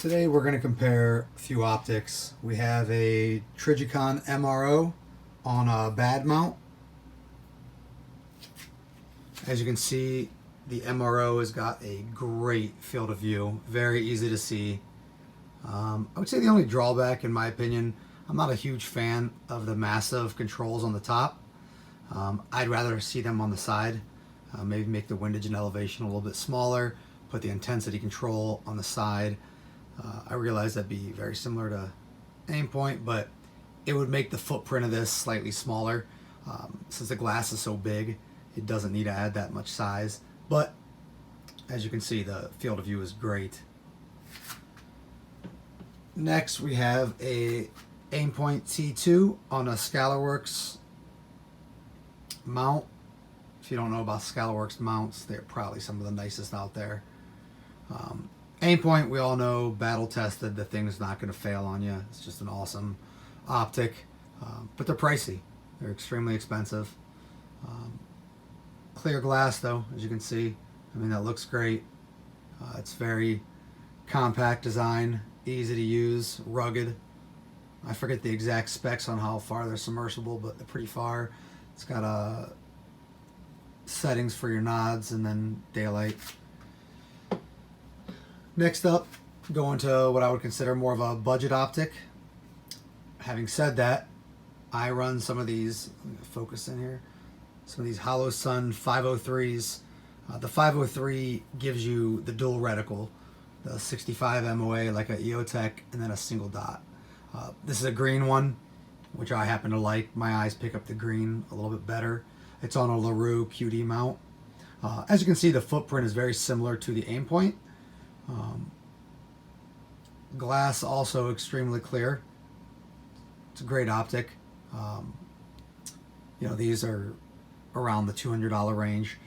Today we're going to compare a few optics. We have a Trijicon MRO on a bad mount. As you can see, the MRO has got a great field of view, very easy to see. I would say the only drawback, in my opinion, I'm not a huge fan of the massive controls on the top. I'd rather see them on the side. Maybe make the windage and elevation a little bit smaller, put the intensity control on the side. I realize that'd be very similar to Aimpoint, but it would make the footprint of this slightly smaller. Since the glass is so big, it doesn't need to add that much size. But as you can see, the field of view is great. Next, we have a Aimpoint T2 on a Scylla Works mount. If you don't know about Scylla Works mounts, they're probably some of the nicest out there. Aimpoint, we all know, battle tested. The thing's not going to fail on you. It's just an awesome optic, but they're pricey. They're extremely expensive. Clear glass, though, as you can see. I mean, that looks great. It's very compact design, easy to use, rugged. I forget the exact specs on how far they're submersible, but they're pretty far. It's got settings for your nods and then daylight. Next up, going to what I would consider more of a budget optic. Having said that, I run some of these, let me focus in here, some of these Holosun 503s. The 503 gives you the dual reticle, the 65 MOA like a EOTech, and then a single dot. This is a green one, which I happen to like. My eyes pick up the green a little bit better. It's on a LaRue QD mount. As you can see, the footprint is very similar to the Aimpoint. Glass also extremely clear. It's a great optic. You know, these are around the $200 range.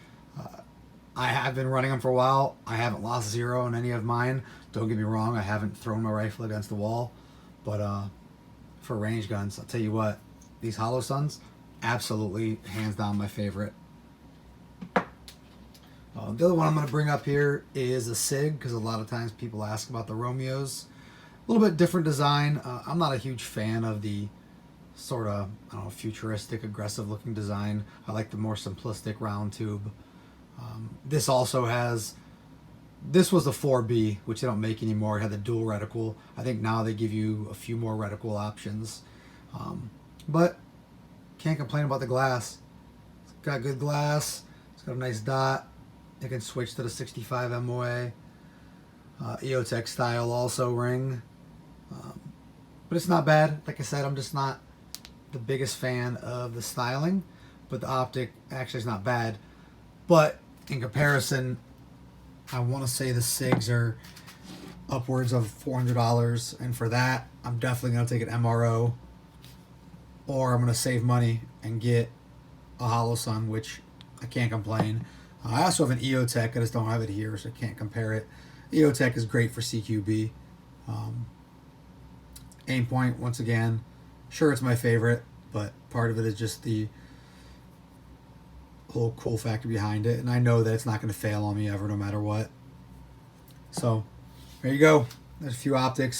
I have been running them for a while. I haven't lost zero on any of mine. Don't get me wrong, I haven't thrown my rifle against the wall. But for range guns, I'll tell you what, these Holosuns, absolutely hands down my favorite. The other one I'm going to bring up here is a Sig, because a lot of times people ask about the Romeos. A little bit different design. I'm not a huge fan of the sort of, I don't know, futuristic, aggressive looking design. I like the more simplistic round tube. This also has, this was the 4B, which they don't make anymore. It had the dual reticle. I think now they give you a few more reticle options. But can't complain about the glass. It's got good glass. It's got a nice dot. It can switch to the 65 MOA. EOTech style also ring. But it's not bad. Like I said, I'm just not the biggest fan of the styling. But the optic actually is not bad. But in comparison, I want to say the Sigs are upwards of $400. And for that, I'm definitely going to take an MRO. Or I'm going to save money and get a Holosun, which I can't complain. I also have an EOTech. I just don't have it here, so I can't compare it. EOTech is great for CQB. Aimpoint, once again, sure, it's my favorite, but part of it is just the whole cool factor behind it, and I know that it's not going to fail on me ever, no matter what. So there you go. There's a few optics.